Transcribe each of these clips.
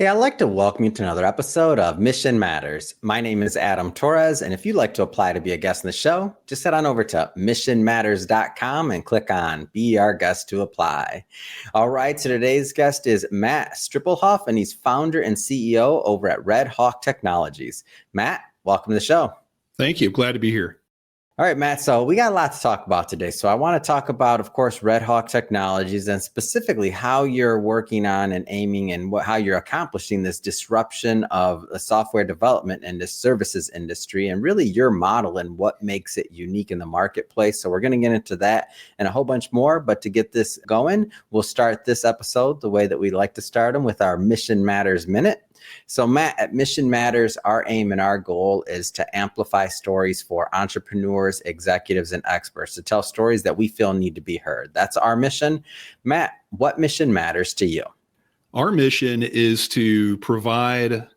Hey, I'd like to welcome you to another episode of Mission Matters. My name is Adam Torres, and if you'd like to apply to be a guest in the show, just head on over to missionmatters.com and click on Be Our Guest to apply. All right, so today's guest is Matt Strippelhoff, and he's founder and CEO over at Red Hawk Technologies. Matt, welcome to the show. Thank you. Glad to be here. All right, Matt. So we got a lot to talk about today. So I want to talk about, of course, Red Hawk Technologies and specifically how you're working on and aiming and how you're accomplishing this disruption of the software development and the services industry and really your model and what makes it unique in the marketplace. So we're going to get into that and a whole bunch more. But to get this going, we'll start this episode the way that we like to start them with our Mission Matters Minute. So Matt, at Mission Matters, our aim and our goal is to amplify stories for entrepreneurs, executives, and experts to tell stories that we feel need to be heard. That's our mission. Matt, what mission matters to you? Our mission is to provide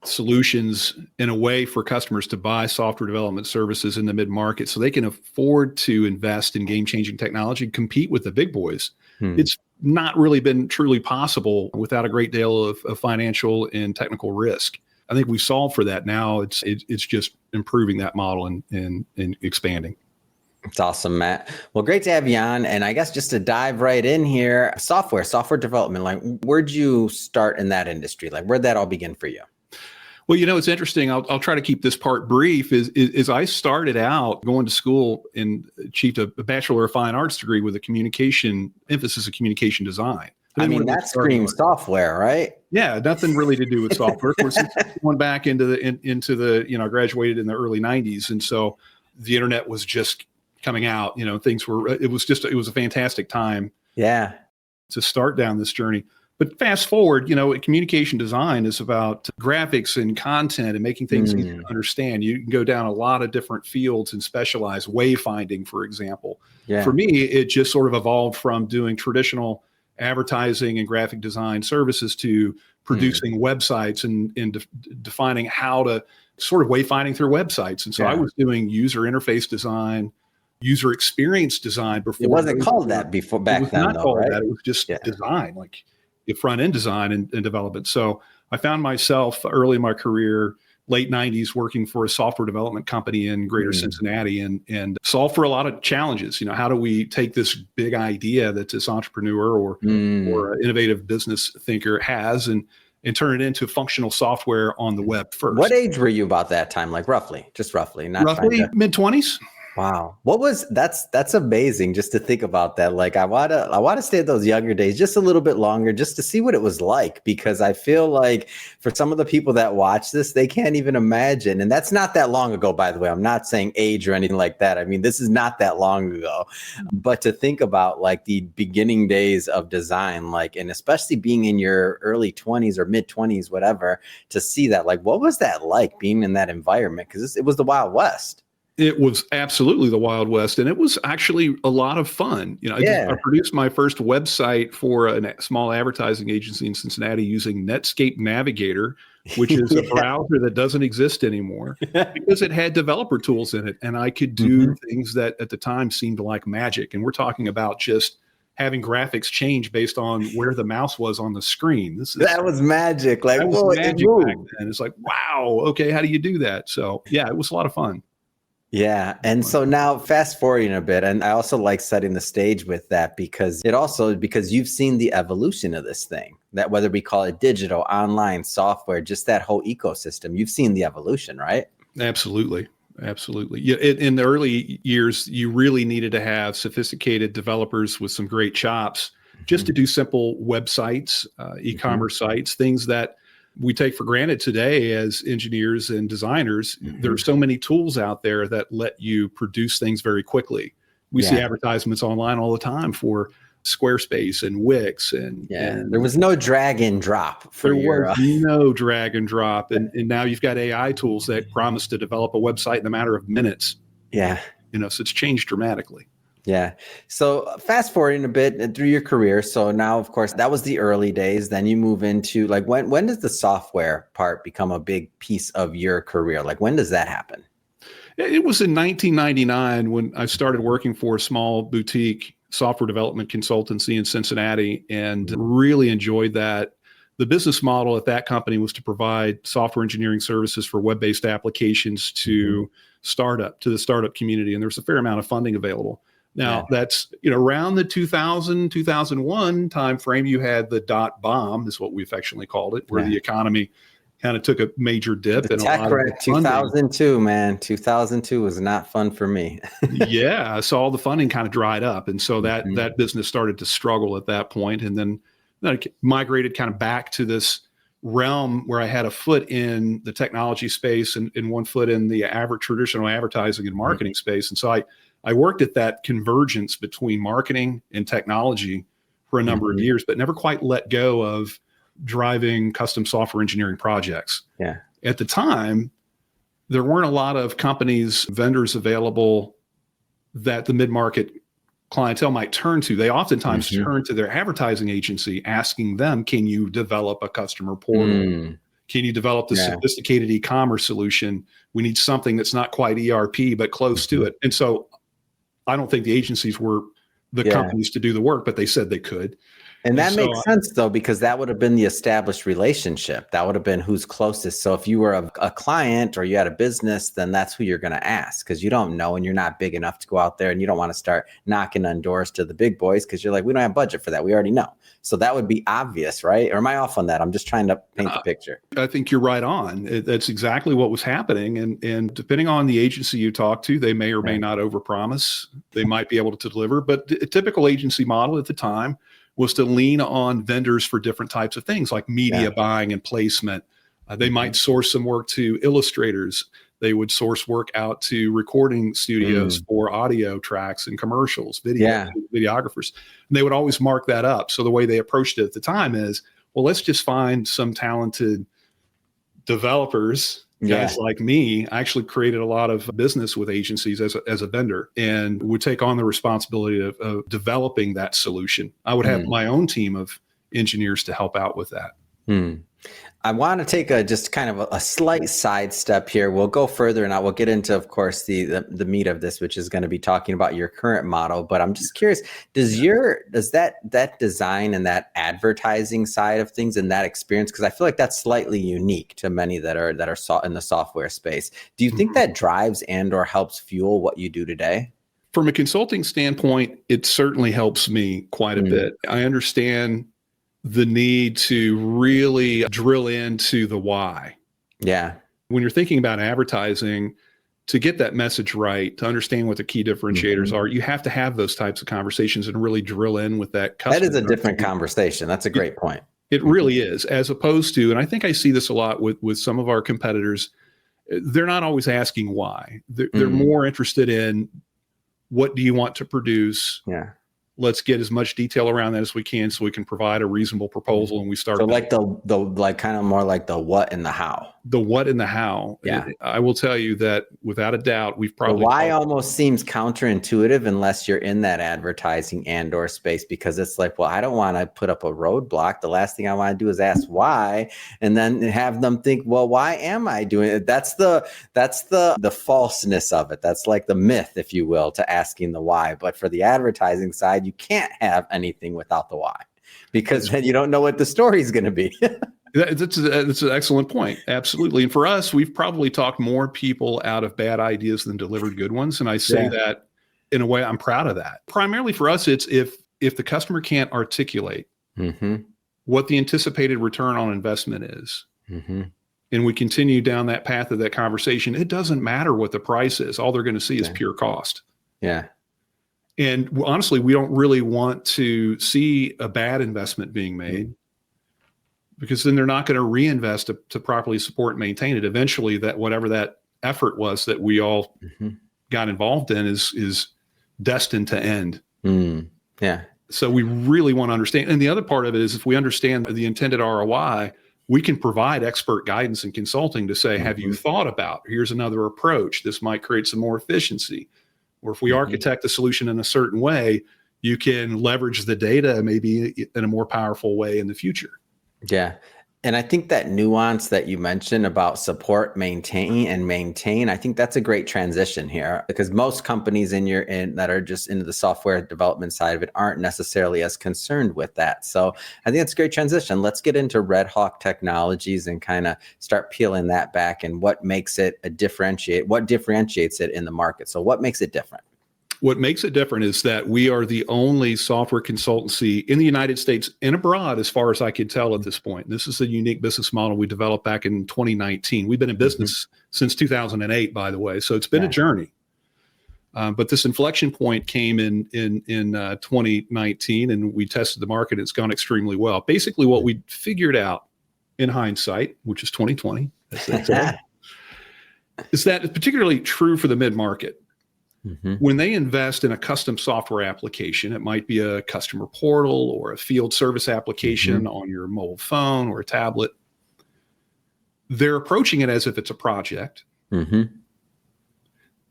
solutions in a way for customers to buy software development services in the mid-market so they can afford to invest in game-changing technology, compete with the big boys. It's not really been truly possible without a great deal of financial and technical risk. I think we've solved for that now. It's just improving that model and expanding. It's awesome, Matt. Well, great to have you on. And I guess just to dive right in here, software development, like where'd you start in that industry? Like where'd that all begin for you? Well, it's interesting. I'll try to keep this part brief. Is I started out going to school and achieved a Bachelor of Fine Arts degree with a emphasis of communication design. I mean, that screams software, right? Yeah, nothing really to do with software. Of course, going back into the I graduated in the early 90s. And so the internet was just coming out, it was a fantastic time. Yeah. To start down this journey. But fast forward, communication design is about graphics and content and making things easy to understand. You can go down a lot of different fields and specialize, wayfinding, for example. Yeah. For me, it just sort of evolved from doing traditional advertising and graphic design services to producing websites and defining how to sort of wayfinding through websites. And so I was doing user interface design, user experience design before. It wasn't called that before back then. It was not called that. It was just design, like front end design and development. So I found myself early in my career, late 90s, working for a software development company in greater Cincinnati and solve for a lot of challenges. How do we take this big idea that this entrepreneur or an innovative business thinker has and turn it into functional software on the web first? What age were you about that time? Like roughly, not roughly mid-20s. Wow. That's amazing just to think about that. Like I want to stay at those younger days just a little bit longer just to see what it was like, because I feel like for some of the people that watch this, they can't even imagine. And that's not that long ago, by the way. I'm not saying age or anything like that. I mean, this is not that long ago, but to think about like the beginning days of design, like, and especially being in your early 20s or mid 20s, whatever, to see that, like, what was that like being in that environment? Because it was the Wild West. It was absolutely the Wild West, and it was actually a lot of fun. I produced my first website for a small advertising agency in Cincinnati using Netscape Navigator, which is a browser that doesn't exist anymore, because it had developer tools in it, and I could do things that at the time seemed like magic. And we're talking about just having graphics change based on where the mouse was on the screen. That was magic. Like, that was magic back then. It's like, wow, okay, how do you do that? So yeah, it was a lot of fun. Yeah. And so now fast forwarding a bit, and I also like setting the stage with that because you've seen the evolution of this thing, that whether we call it digital, online, software, just that whole ecosystem, you've seen the evolution, right? Absolutely. Yeah, in the early years, you really needed to have sophisticated developers with some great chops just to do simple websites, e-commerce sites, things that we take for granted today as engineers and designers. There are so many tools out there that let you produce things very quickly. We see advertisements online all the time for Squarespace and Wix. And there was no drag and drop. No drag and drop. And now you've got AI tools that promise to develop a website in a matter of minutes. Yeah. So it's changed dramatically. Yeah. So fast forwarding a bit through your career. So now, of course, that was the early days. Then you move into like, when does the software part become a big piece of your career? Like, when does that happen? It was in 1999 when I started working for a small boutique software development consultancy in Cincinnati and really enjoyed that. the business model at that company was to provide software engineering services for web-based applications to the startup community. And there's a fair amount of funding available. Now that's, around the 2000, 2001 timeframe, you had the dot bomb is what we affectionately called it, where the economy kind of took a major dip. The and tech a lot of wreck 2002, man. 2002 was not fun for me. Yeah. So all the funding kind of dried up. And so that business started to struggle at that point, and then migrated kind of back to this realm where I had a foot in the technology space and one foot in the traditional advertising and marketing space. And so I worked at that convergence between marketing and technology for a number of years, but never quite let go of driving custom software engineering projects. Yeah. At the time, there weren't a lot of companies, vendors available that the mid-market clientele might turn to. They oftentimes turn to their advertising agency, asking them, can you develop a customer portal? Can you develop the sophisticated e-commerce solution? We need something that's not quite ERP, but close to it. And so I don't think the agencies were the companies to do the work, but they said they could. And that makes sense, though, because that would have been the established relationship. That would have been who's closest. So if you were a client or you had a business, then that's who you're going to ask, because you don't know and you're not big enough to go out there, and you don't want to start knocking on doors to the big boys because you're like, we don't have budget for that. We already know. So that would be obvious, right? Or am I off on that? I'm just trying to paint the picture. I think you're right on. That's exactly what was happening. And depending on the agency you talk to, they may or may not overpromise. They might be able to deliver. But a typical agency model at the time was to lean on vendors for different types of things like media buying and placement. They might source some work to illustrators. They would source work out to recording studios for audio tracks and commercials, videographers. And they would always mark that up. So the way they approached it at the time is, well, let's just find some talented developers, guys like me. I actually created a lot of business with agencies as a vendor, and would take on the responsibility of developing that solution. I would have my own team of engineers to help out with that. I want to take just kind of a slight sidestep here. We'll go further and I will get into, of course, the meat of this, which is going to be talking about your current model. But I'm just curious, does that design and that advertising side of things and that experience, because I feel like that's slightly unique to many that are in the software space. Do you think that drives and or helps fuel what you do today? From a consulting standpoint, it certainly helps me quite a bit. I understand the need to really drill into the why. Yeah. When you're thinking about advertising, to get that message right, to understand what the key differentiators are, you have to have those types of conversations and really drill in with that customer. That is a different conversation. That's a great point. It really is, as opposed to, and I think I see this a lot with some of our competitors, they're not always asking why. They're more interested in, what do you want to produce? Yeah. Let's get as much detail around that as we can so we can provide a reasonable proposal, and we start. So like the kind of more like the what and the how. The what and the how. Yeah. I will tell you that without a doubt, we've probably. The why almost seems counterintuitive unless you're in that advertising and or space, because it's like, well, I don't want to put up a roadblock. The last thing I want to do is ask why, and then have them think, well, why am I doing it? That's the falseness of it. That's like the myth, if you will, to asking the why. But for the advertising side, you can't have anything without the why, because then you don't know what the story is going to be. That's an excellent point. Absolutely. And for us, we've probably talked more people out of bad ideas than delivered good ones. And I say that in a way, I'm proud of that. Primarily for us, it's if the customer can't articulate what the anticipated return on investment is, and we continue down that path of that conversation, it doesn't matter what the price is. All they're going to see is pure cost. Yeah. And honestly, we don't really want to see a bad investment being made, because then they're not going to reinvest to properly support and maintain it. Eventually, that whatever that effort was that we all got involved in is destined to end. Yeah. So we really want to understand. And the other part of it is, if we understand the intended ROI, we can provide expert guidance and consulting to say, have you thought about, here's another approach. This might create some more efficiency. Or if we architect the solution in a certain way, you can leverage the data maybe in a more powerful way in the future. Yeah. And I think that nuance that you mentioned about support, maintain, I think that's a great transition here, because most companies in that are just into the software development side of it aren't necessarily as concerned with that. So I think it's a great transition. Let's get into Red Hawk Technologies and kind of start peeling that back and what makes it what differentiates it in the market. So what makes it different? What makes it different is that we are the only software consultancy in the United States and abroad, as far as I can tell at this point. This is a unique business model we developed back in 2019. We've been in business since 2008, by the way, so it's been a journey. But this inflection point came in 2019, and we tested the market. It's gone extremely well. Basically, what we figured out in hindsight, which is 2020, as they say, is that it's particularly true for the mid-market. When they invest in a custom software application, it might be a customer portal or a field service application on your mobile phone or a tablet. They're approaching it as if it's a project.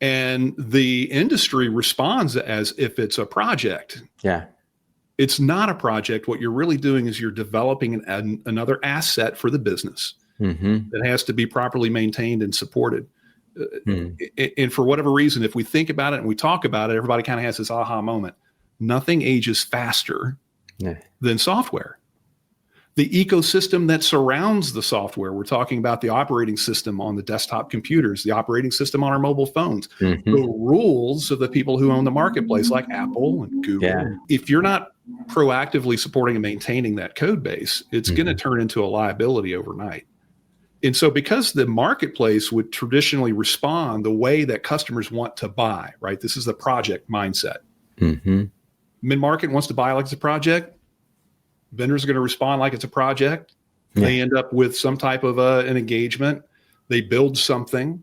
And the industry responds as if it's a project. Yeah. It's not a project. What you're really doing is you're developing another asset for the business that has to be properly maintained and supported. And for whatever reason, if we think about it and we talk about it, everybody kind of has this aha moment. Nothing ages faster than software. The ecosystem that surrounds the software, we're talking about the operating system on the desktop computers, the operating system on our mobile phones, the rules of the people who own the marketplace, like Apple and Google. If you're not proactively supporting and maintaining that code base, it's going to turn into a liability overnight. And so because the marketplace would traditionally respond the way that customers want to buy, right? This is the project mindset. Mid-market wants to buy like it's a project. Vendors are going to respond like it's a project. They end up with some type of an engagement. They build something.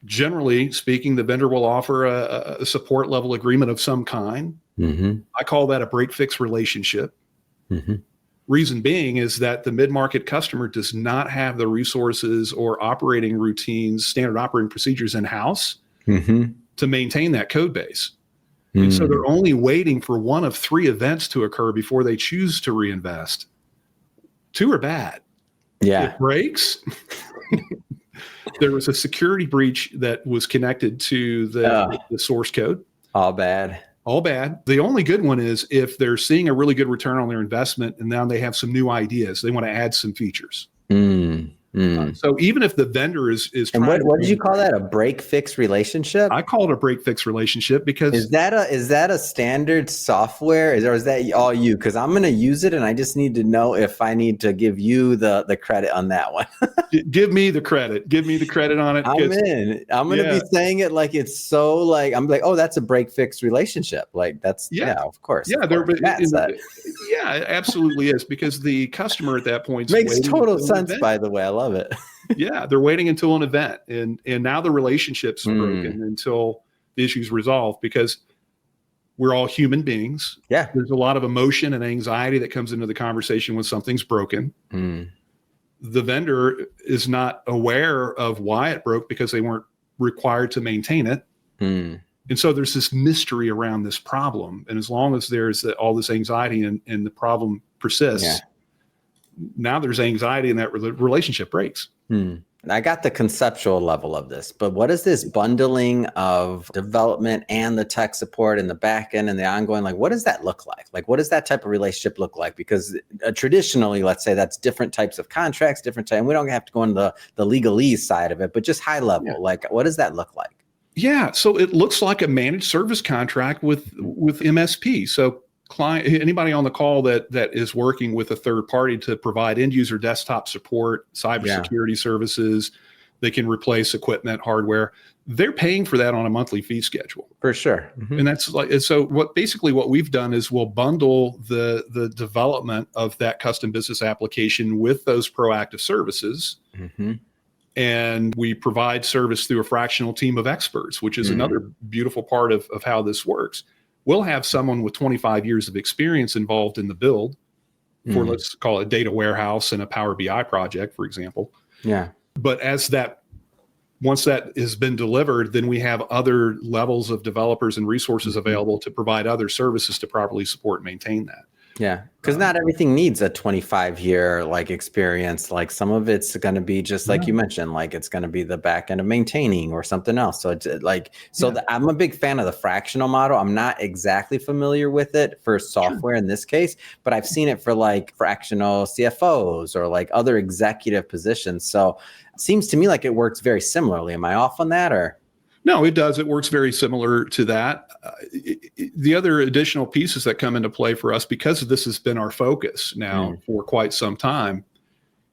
Generally speaking, the vendor will offer a support level agreement of some kind. I call that a break-fix relationship. Reason being is that the mid-market customer does not have the resources or operating routines, standard operating procedures in-house to maintain that code base. And so they're only waiting for one of three events to occur before they choose to reinvest. Two are bad. It breaks. There was a security breach that was connected to the source code. All bad. All bad. The only good one is if they're seeing a really good return on their investment and now they have some new ideas, they want to add some features. So even if the vendor is and what did you call that? A break-fix relationship? I call it a break-fix relationship because is that a standard software? Or is that all you? Because I'm going to use it and I just need to know if I need to give you the credit on that one. Give me the credit. Give me the credit on it. I'm in. I'm going to be saying it like it's so like I'm like, oh, that's a break-fix relationship. Like that's of course. Yeah, it absolutely is, because the customer at that point makes total sense. By the way, I love it. Yeah, they're waiting until an event, and now the relationship's broken until the issue's resolved, because we're all human beings. Yeah, there's a lot of emotion and anxiety that comes into the conversation when something's broken. The vendor is not aware of why it broke because they weren't required to maintain it. And so there's this mystery around this problem. And as long as there's all this anxiety and the problem persists, now there's anxiety and that relationship breaks. I got the conceptual level of this, but what is this bundling of development and the tech support and the back end and the ongoing, like, what does that look like? Like, what does that type of relationship look like? Because traditionally, let's say that's different types of contracts, and we don't have to go into the legalese side of it, but just high level, like, what does that look like? Yeah. So it looks like a managed service contract with MSP. So anybody on the call that is working with a third party to provide end user desktop support, cybersecurity services, they can replace equipment, hardware. They're paying for that on a monthly fee schedule. For sure. And that's so what we've done is we'll bundle the development of that custom business application with those proactive services. And we provide service through a fractional team of experts, which is another beautiful part of how this works. We'll have someone with 25 years of experience involved in the build for, let's call it, a data warehouse and a Power BI project, for example. Yeah. But once that has been delivered, then we have other levels of developers and resources available to provide other services to properly support and maintain that. Yeah, because not everything needs a 25-year like experience. Like some of it's going to be just like you mentioned, like it's going to be the back end of maintaining or something else. So it's like, I'm a big fan of the fractional model. I'm not exactly familiar with it for software in this case, but I've seen it for like fractional CFOs or like other executive positions. So it seems to me like it works very similarly. Am I off on that or? No, it does. It works very similar to that. The other additional pieces that come into play for us, because this has been our focus now for quite some time,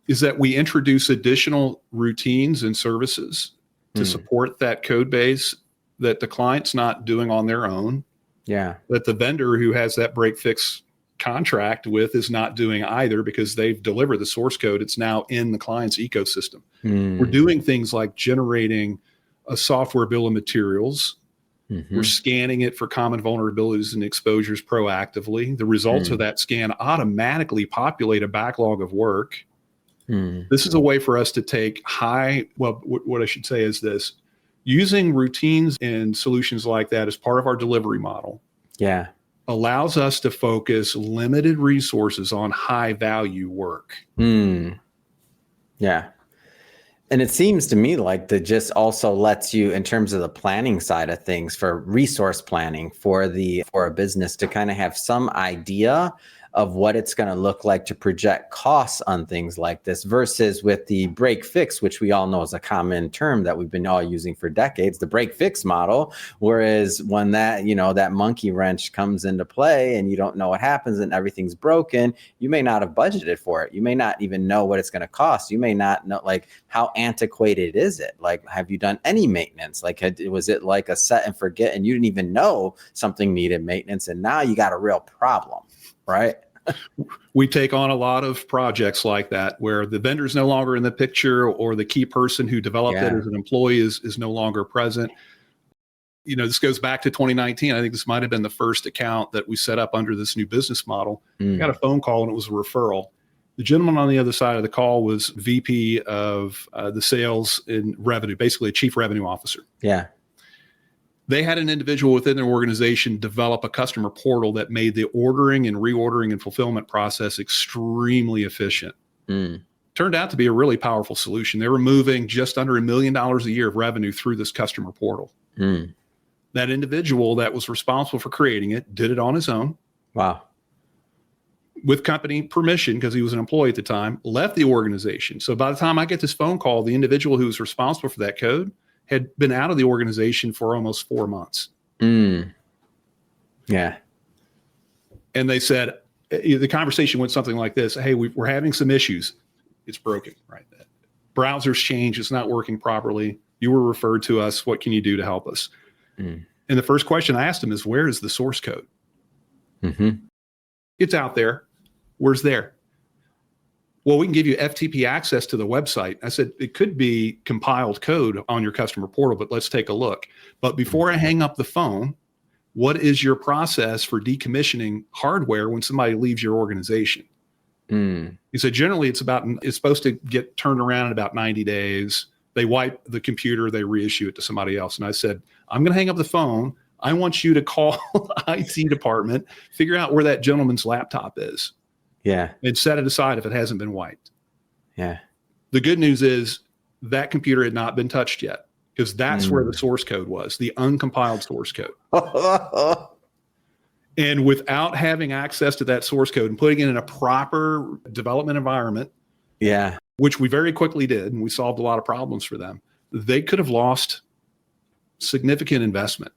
is that we introduce additional routines and services to support that code base that the client's not doing on their own. Yeah. That the vendor who has that break fix contract with is not doing either, because they've delivered the source code. It's now in the client's ecosystem. We're doing things like generating a software bill of materials. We're scanning it for common vulnerabilities and exposures proactively. The results of that scan automatically populate a backlog of work. This is a way for us to take what I should say is this: using routines and solutions like that as part of our delivery model allows us to focus limited resources on high value work. Yeah. And it seems to me like that just also lets you, in terms of the planning side of things, for resource planning for a business to kind of have some idea of what it's going to look like to project costs on things like this versus with the break fix, which we all know is a common term that we've been all using for decades, the break fix model. Whereas when that monkey wrench comes into play and you don't know what happens and everything's broken, you may not have budgeted for it. You may not even know what it's going to cost. You may not know, like, how antiquated is it? Like, have you done any maintenance? Like, was it like a set and forget and you didn't even know something needed maintenance and now you got a real problem, right? We take on a lot of projects like that where the vendor is no longer in the picture, or the key person who developed it as an employee is no longer present. This goes back to 2019. I think this might have been the first account that we set up under this new business model. I got a phone call and it was a referral. The gentleman on the other side of the call was VP of the sales and revenue, basically a chief revenue officer. Yeah. They had an individual within their organization develop a customer portal that made the ordering and reordering and fulfillment process extremely efficient. Turned out to be a really powerful solution. They were moving just under $1 million a year of revenue through this customer portal. That individual that was responsible for creating it did it on his own. Wow. With company permission, because he was an employee at the time, left the organization. So by the time I get this phone call, the individual who was responsible for that code had been out of the organization for almost 4 months. Yeah. And they said, the conversation went something like this: hey, we're having some issues. It's broken, right? Browser's changed. It's not working properly. You were referred to us. What can you do to help us? And the first question I asked him is, where is the source code? It's out there. Where's there? Well, we can give you FTP access to the website. I said, it could be compiled code on your customer portal, but let's take a look. But before I hang up the phone, what is your process for decommissioning hardware when somebody leaves your organization? He said, generally it's supposed to get turned around in about 90 days. They wipe the computer, they reissue it to somebody else. And I said, I'm going to hang up the phone. I want you to call IT department, figure out where that gentleman's laptop is. Yeah. And set it aside if it hasn't been wiped. Yeah. The good news is that computer had not been touched yet, because that's where the source code was, the uncompiled source code. And without having access to that source code and putting it in a proper development environment, which we very quickly did, and we solved a lot of problems for them, they could have lost significant investment.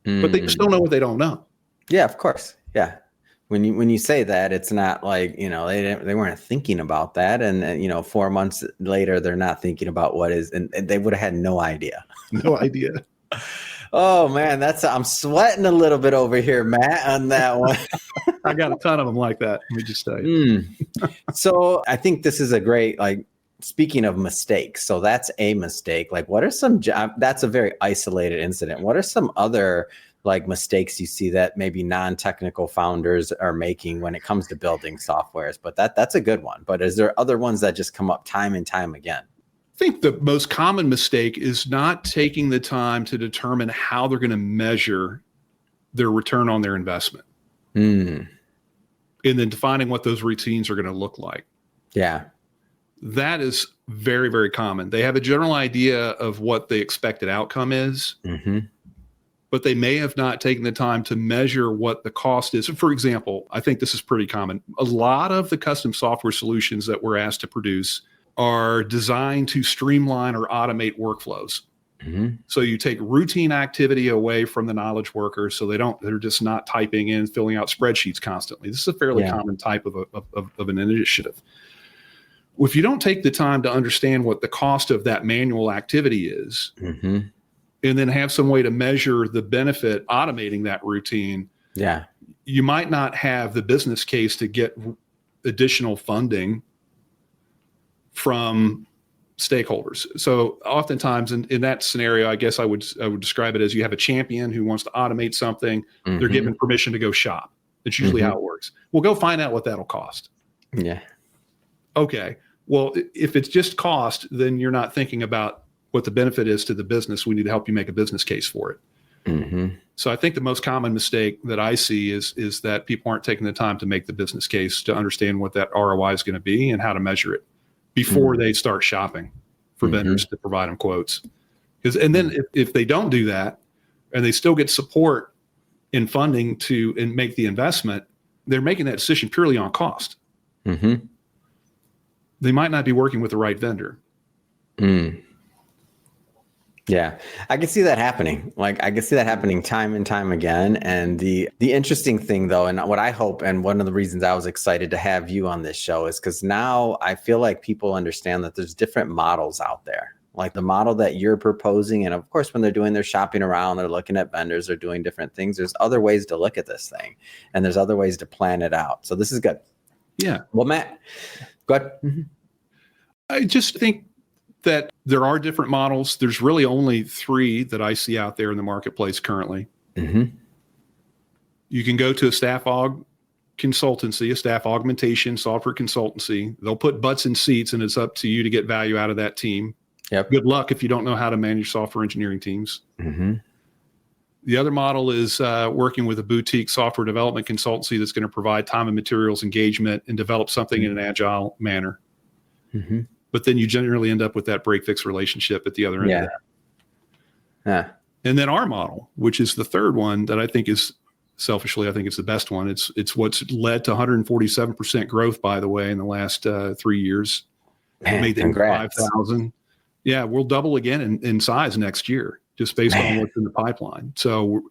But they just don't know what they don't know. Yeah, of course. Yeah. When you say that, it's not like, they weren't thinking about that. And 4 months later, they're not thinking about what is, and they would have had no idea. No idea. Oh man, I'm sweating a little bit over here, Matt, on that one. I got a ton of them like that. Let me just tell you. So I think this is a great, speaking of mistakes. So that's a mistake. Like, what are some, that's a very isolated incident. What are some other mistakes you see that maybe non-technical founders are making when it comes to building softwares? But that's a good one. But is there other ones that just come up time and time again? I think the most common mistake is not taking the time to determine how they're going to measure their return on their investment. and then defining what those routines are going to look like. Yeah. That is very, very common. They have a general idea of what the expected outcome is, but they may have not taken the time to measure what the cost is. For example, I think this is pretty common. A lot of the custom software solutions that we're asked to produce are designed to streamline or automate workflows. So you take routine activity away from the knowledge workers, so they're just not typing in, filling out spreadsheets constantly. This is a fairly common type of an initiative. If you don't take the time to understand what the cost of that manual activity is, and then have some way to measure the benefit automating that routine, you might not have the business case to get additional funding from stakeholders. So oftentimes in that scenario, I guess I would describe it as you have a champion who wants to automate something. They're given permission to go shop. That's usually how it works. Well, go find out what that'll cost. Yeah. Okay. Well, if it's just cost, then you're not thinking about what the benefit is to the business. We need to help you make a business case for it. So I think the most common mistake that I see is that people aren't taking the time to make the business case to understand what that ROI is going to be and how to measure it before they start shopping for vendors to provide them quotes. And then if they don't do that and they still get support in funding and make the investment, they're making that decision purely on cost. They might not be working with the right vendor. Yeah, I can see that happening. Like I can see that happening time and time again. And the interesting thing though, and what I hope, and one of the reasons I was excited to have you on this show is because now I feel like people understand that there's different models out there. Like the model that you're proposing. And of course, when they're doing their shopping around, they're looking at vendors, they're doing different things. There's other ways to look at this thing and there's other ways to plan it out. So this is good. Yeah. Well, Matt, go ahead. I just think that there are different models. There's really only 3 that I see out there in the marketplace currently. You can go to a staff consultancy, a staff augmentation software consultancy. They'll put butts in seats and it's up to you to get value out of that team. Good luck if you don't know how to manage software engineering teams. The other model is working with a boutique software development consultancy that's going to provide time and materials engagement and develop something in an agile manner. But then you generally end up with that break-fix relationship at the other end of that. And then our model, which is the third one that I think is, selfishly, I think it's the best one. It's what's led to 147% growth, by the way, in the last 3 years. Man, congrats. 5,000. Yeah, we'll double again in size next year, just based on what's in the pipeline. So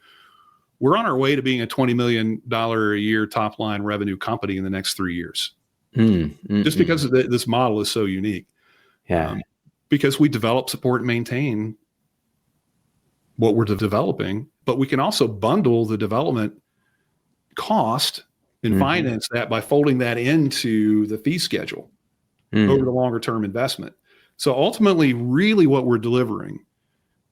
we're on our way to being a $20 million a year top line revenue company in the next 3 years. Just because this model is so unique. Because we develop, support, and maintain what we're developing, but we can also bundle the development cost and finance that by folding that into the fee schedule over the longer term investment. So ultimately, really what we're delivering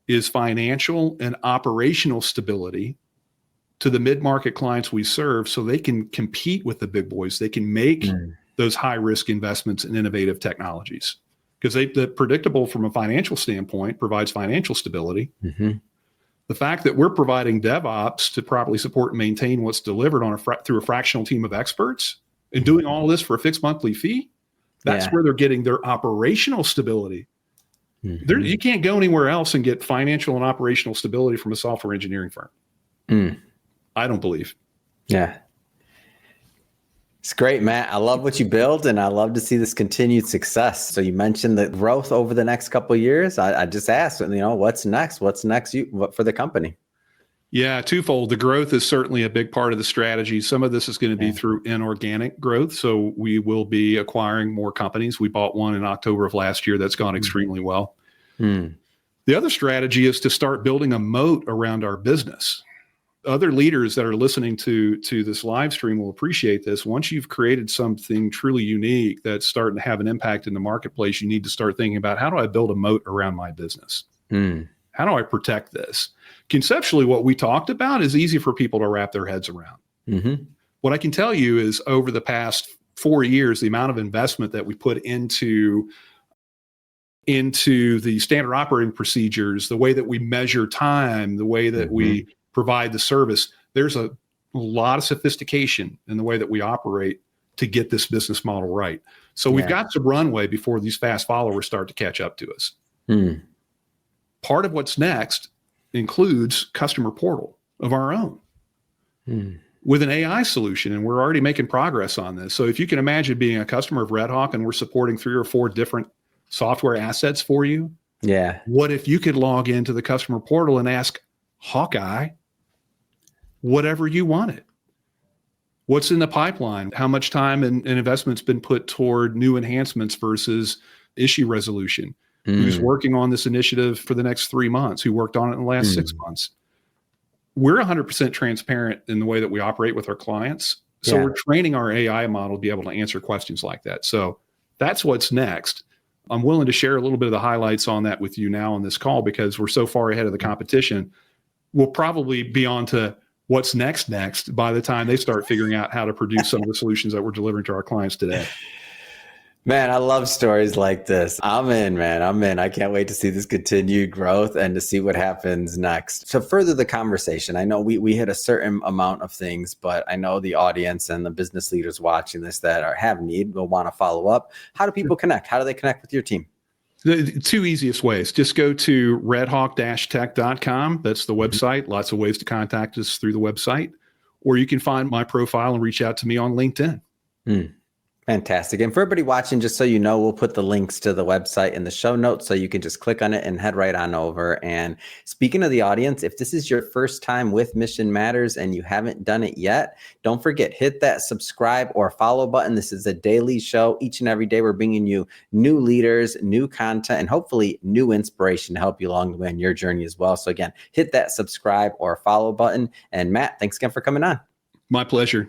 is financial and operational stability to the mid-market clients we serve so they can compete with the big boys. They can make those high-risk investments in innovative technologies because the predictable from a financial standpoint provides financial stability. The fact that we're providing DevOps to properly support and maintain what's delivered on through a fractional team of experts and doing all of this for a fixed monthly fee, that's where they're getting their operational stability. You can't go anywhere else and get financial and operational stability from a software engineering firm. I don't believe. Yeah. It's great, Matt. I love what you build and I love to see this continued success. So you mentioned the growth over the next couple of years. I just asked, what's next? What's next for the company? Yeah, twofold. The growth is certainly a big part of the strategy. Some of this is going to be through inorganic growth. So we will be acquiring more companies. We bought one in October of last year. That's gone extremely well. The other strategy is to start building a moat around our business. Other leaders that are listening to this live stream will appreciate this. Once you've created something truly unique that's starting to have an impact in the marketplace, you need to start thinking about, how do I build a moat around my business? How do I protect this? Conceptually, what we talked about is easy for people to wrap their heads around. What I can tell you is over the past 4 years, the amount of investment that we put into the standard operating procedures, the way that we measure time, the way that we provide the service, there's a a lot of sophistication in the way that we operate to get this business model right. So we've got some runway before these fast followers start to catch up to us. Part of what's next includes customer portal of our own with an AI solution. And we're already making progress on this. So if you can imagine being a customer of RedHawk and we're supporting 3 or 4 different software assets for you. Yeah. What if you could log into the customer portal and ask Hawkeye whatever you wanted? What's in the pipeline? How much time and investment's been put toward new enhancements versus issue resolution? Who's working on this initiative for the next 3 months? Who worked on it in the last 6 months? We're 100% transparent in the way that we operate with our clients. So we're training our AI model to be able to answer questions like that. So that's what's next. I'm willing to share a little bit of the highlights on that with you now on this call because we're so far ahead of the competition. We'll probably be on to what's next by the time they start figuring out how to produce some of the solutions that we're delivering to our clients today. Man, I love stories like this. I'm in, man. I'm in. I can't wait to see this continued growth and to see what happens next. To further the conversation, I know we hit a certain amount of things, but I know the audience and the business leaders watching this that have need will want to follow up. How do people connect? How do they connect with your team? The 2 easiest ways. Just go to redhawk-tech.com. That's the website. Lots of ways to contact us through the website. Or you can find my profile and reach out to me on LinkedIn. Fantastic. And for everybody watching, just so you know, we'll put the links to the website in the show notes so you can just click on it and head right on over. And speaking of the audience, if this is your first time with Mission Matters and you haven't done it yet, don't forget, hit that subscribe or follow button. This is a daily show. Each and every day, we're bringing you new leaders, new content, and hopefully new inspiration to help you along the way in your journey as well. So again, hit that subscribe or follow button. And Matt, thanks again for coming on. My pleasure.